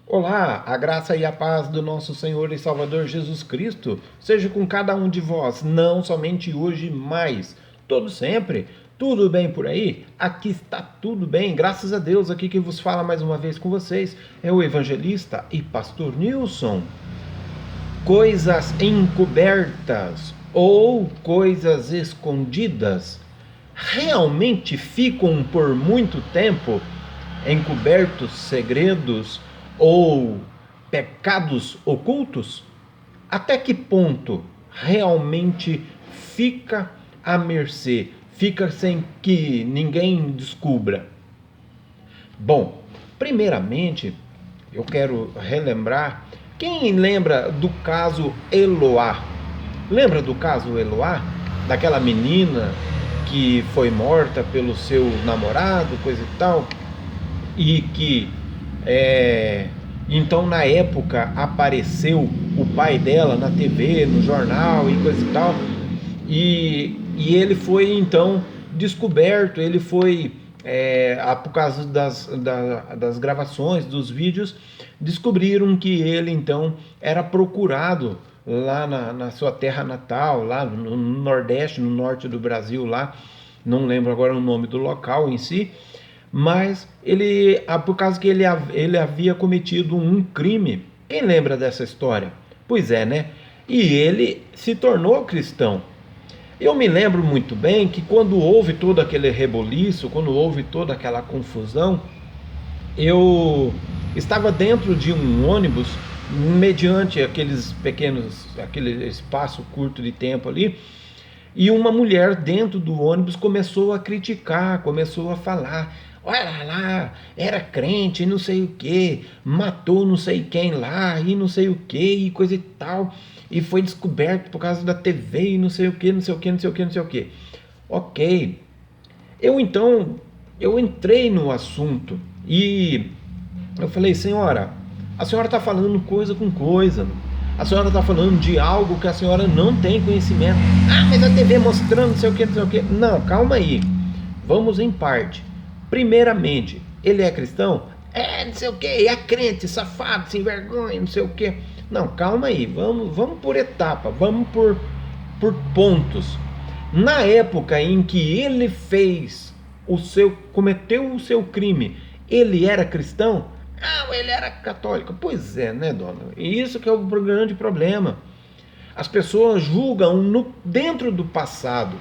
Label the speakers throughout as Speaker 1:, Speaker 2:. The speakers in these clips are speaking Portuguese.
Speaker 1: Olá, a graça e a paz do nosso Senhor e Salvador Jesus Cristo seja com cada um de vós, não somente hoje, mas todo sempre. Tudo bem por aí? Aqui está tudo bem, graças a Deus. Aqui que vos fala mais uma vez com vocês é o evangelista e pastor Nilson. Coisas encobertas ou coisas escondidas realmente ficam por muito tempo encobertos segredos ou pecados ocultos? Até que ponto realmente fica à mercê, fica sem que ninguém descubra? Bom, primeiramente, eu quero relembrar. Quem lembra do caso Eloá? Lembra do caso Eloá? Daquela menina que foi morta pelo seu namorado, coisa e tal, e que então na época apareceu o pai dela na TV, no jornal e coisa e tal, e ele foi então descoberto, ele foi por causa das gravações, dos vídeos, descobriram que ele então era procurado lá na sua terra natal, lá no Nordeste, no norte do Brasil, lá, não lembro agora o nome do local em si, mas ele, por causa que ele havia cometido um crime. Quem lembra dessa história? Pois é, né? E ele se tornou cristão. Eu me lembro muito bem que quando houve todo aquele reboliço, quando houve toda aquela confusão, eu estava dentro de um ônibus, mediante aquele espaço curto de tempo ali, e uma mulher dentro do ônibus começou a criticar, começou a falar: olha lá, era crente, não sei o que, matou não sei quem lá, e não sei o que, e coisa e tal, e foi descoberto por causa da TV, e não sei o que, não sei o que, não sei o que, não sei o que. Ok. Eu entrei no assunto e eu falei: senhora, a senhora está falando coisa com coisa. A senhora está falando de algo que a senhora não tem conhecimento. Ah, mas a TV mostrando não sei o que, não sei o que. Não, calma aí. Vamos em parte. Primeiramente, ele é cristão? É, não sei o que, é crente, safado, sem vergonha, não sei o que. Não, calma aí. Vamos por etapa, vamos por pontos. Na época em que ele cometeu o seu crime, ele era cristão? Ah, ele era católico. Pois é, né, dona? E isso que é o grande problema. As pessoas julgam dentro do passado.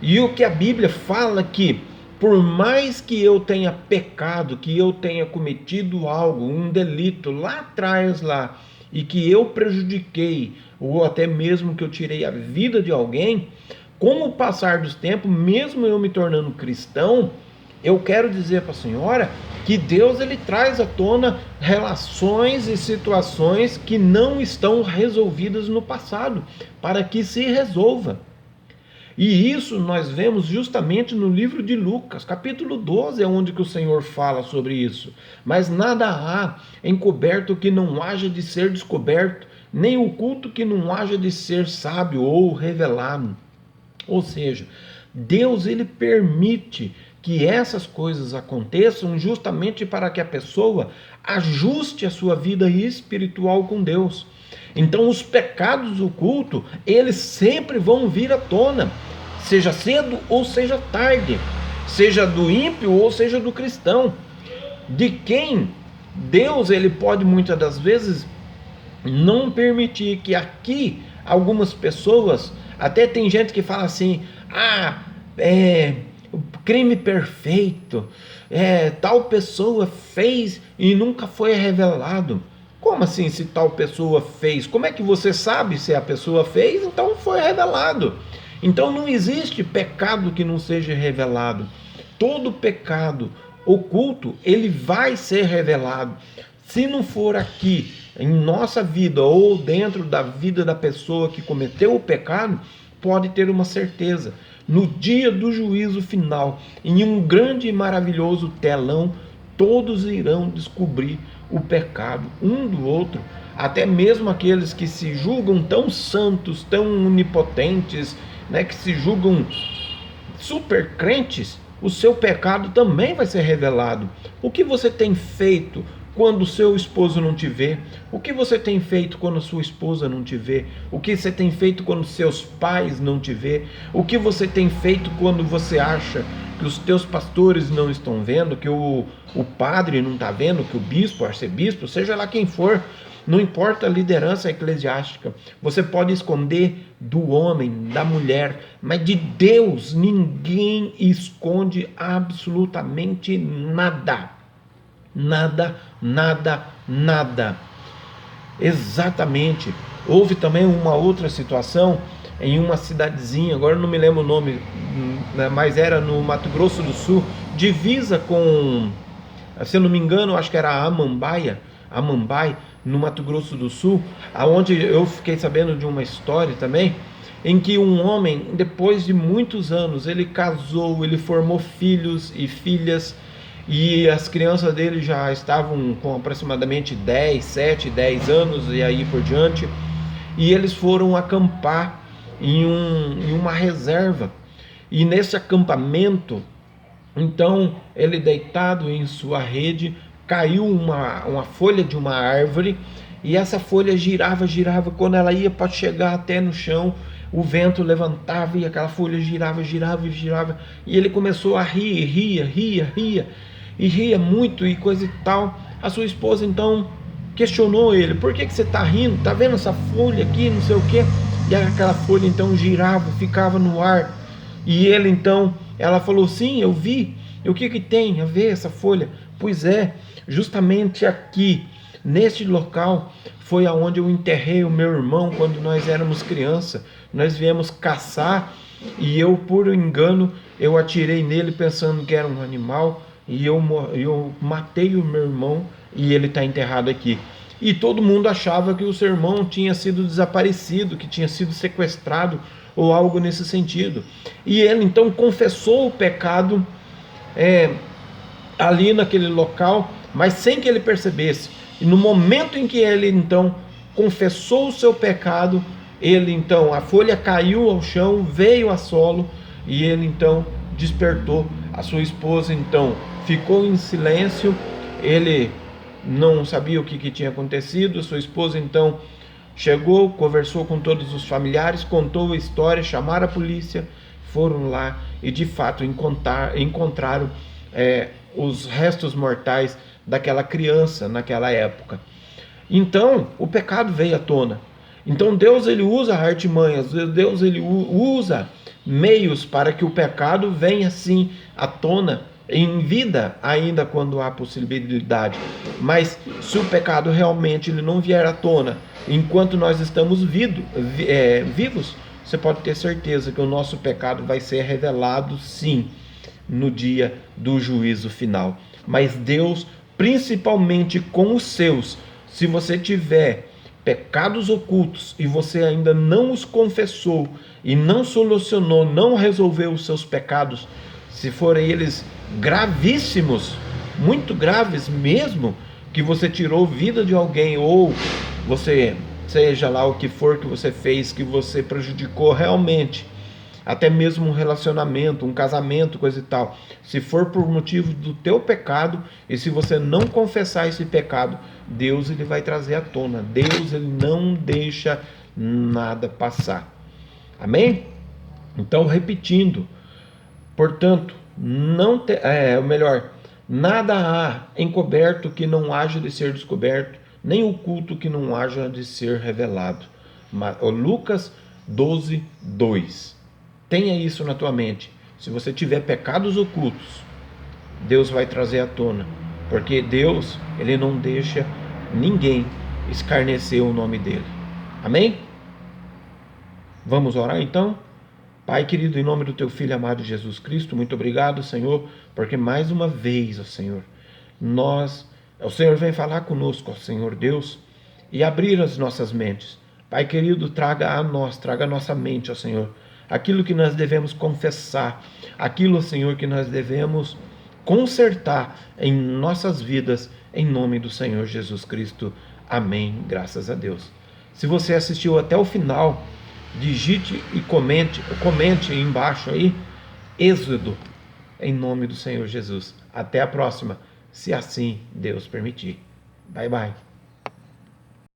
Speaker 1: E o que a Bíblia fala que, por mais que eu tenha pecado, que eu tenha cometido algo, um delito lá atrás, lá, e que eu prejudiquei, ou até mesmo que eu tirei a vida de alguém, com o passar dos tempos, mesmo eu me tornando cristão, eu quero dizer para a senhora que Deus ele traz à tona relações e situações que não estão resolvidas no passado, para que se resolva. E isso nós vemos justamente no livro de Lucas, capítulo 12, é onde que o Senhor fala sobre isso. Mas nada há encoberto que não haja de ser descoberto, nem oculto que não haja de ser sábio ou revelado. Ou seja, Deus ele permite que essas coisas aconteçam justamente para que a pessoa ajuste a sua vida espiritual com Deus. Então os pecados ocultos, eles sempre vão vir à tona, seja cedo ou seja tarde, seja do ímpio ou seja do cristão. De quem Deus ele pode muitas das vezes não permitir que aqui algumas pessoas, até tem gente que fala assim: ah, crime perfeito, tal pessoa fez e nunca foi revelado. Como assim, se tal pessoa fez? Como é que você sabe se a pessoa fez? Então foi revelado. Então não existe pecado que não seja revelado. Todo pecado oculto, ele vai ser revelado. Se não for aqui, em nossa vida ou dentro da vida da pessoa que cometeu o pecado, pode ter uma certeza: no dia do juízo final, em um grande e maravilhoso telão, todos irão descobrir o pecado um do outro. Até mesmo aqueles que se julgam tão santos, tão onipotentes, né, que se julgam super crentes, o seu pecado também vai ser revelado. O que você tem feito quando o seu esposo não te vê? O que você tem feito quando a sua esposa não te vê? O que você tem feito quando seus pais não te vê? O que você tem feito quando você acha que os teus pastores não estão vendo, que o padre não está vendo, que o bispo, o arcebispo, seja lá quem for, não importa a liderança eclesiástica, você pode esconder do homem, da mulher, mas de Deus ninguém esconde absolutamente nada. Nada, nada, nada. Exatamente. Houve também uma outra situação em uma cidadezinha, agora não me lembro o nome, mas era no Mato Grosso do Sul, divisa com, se eu não me engano, acho que era Amambai, no Mato Grosso do Sul, aonde eu fiquei sabendo de uma história também, em que um homem, depois de muitos anos, ele casou, ele formou filhos e filhas, e as crianças dele já estavam com aproximadamente 7, 10 anos e aí por diante, e eles foram acampar em uma reserva, e nesse acampamento, então, ele deitado em sua rede, caiu uma folha de uma árvore, e essa folha girava, girava, quando ela ia para chegar até no chão, o vento levantava e aquela folha girava, girava e girava, e ele começou a rir, ria muito e coisa e tal. A sua esposa então questionou ele: por que você está rindo? Tá vendo essa folha aqui, não sei o que? E aquela folha então girava, ficava no ar, e ele então, ela falou: sim, eu vi. E o que tem a ver essa folha? Pois é, justamente aqui, neste local, foi aonde eu enterrei o meu irmão quando nós éramos criança. Nós viemos caçar e eu, por engano, eu atirei nele pensando que era um animal, e eu matei o meu irmão e ele está enterrado aqui. E todo mundo achava que o seu irmão tinha sido desaparecido, que tinha sido sequestrado ou algo nesse sentido. E ele então confessou o pecado ali naquele local, mas sem que ele percebesse. E no momento em que ele então confessou o seu pecado, ele então, a folha caiu ao chão, veio a solo, e ele então despertou. A sua esposa então ficou em silêncio, ele não sabia o que tinha acontecido. A sua esposa então chegou, conversou com todos os familiares, contou a história, chamaram a polícia, foram lá e de fato encontraram os restos mortais daquela criança naquela época. Então o pecado veio à tona. Então Deus ele usa artimanhas, Deus ele usa meios para que o pecado venha sim à tona em vida, ainda quando há possibilidade. Mas se o pecado realmente ele não vier à tona enquanto nós estamos vivos, você pode ter certeza que o nosso pecado vai ser revelado sim no dia do juízo final. Mas Deus, principalmente com os seus, se você tiver pecados ocultos e você ainda não os confessou e não solucionou, não resolveu os seus pecados, se forem eles gravíssimos, muito graves mesmo, que você tirou vida de alguém, ou você, seja lá o que for que você fez, que você prejudicou realmente, até mesmo um relacionamento, um casamento, coisa e tal, se for por motivo do teu pecado, e se você não confessar esse pecado, Deus ele vai trazer à tona. Deus ele não deixa nada passar. Amém? Então, repetindo, portanto, nada há encoberto que não haja de ser descoberto, nem oculto que não haja de ser revelado. Lucas 12, 2. Tenha isso na tua mente. Se você tiver pecados ocultos, Deus vai trazer à tona, porque Deus ele não deixa ninguém escarnecer o nome dele. Amém? Vamos orar então? Pai querido, em nome do teu Filho amado Jesus Cristo, muito obrigado, Senhor, porque mais uma vez, ó Senhor, o Senhor vem falar conosco, ó Senhor Deus, e abrir as nossas mentes. Pai querido, traga a nossa mente, ó Senhor, aquilo que nós devemos confessar, aquilo, Senhor, que nós devemos consertar em nossas vidas, em nome do Senhor Jesus Cristo. Amém. Graças a Deus. Se você assistiu até o final, digite e comente aí embaixo aí, Êxodo, em nome do Senhor Jesus. Até a próxima, se assim Deus permitir. Bye, bye.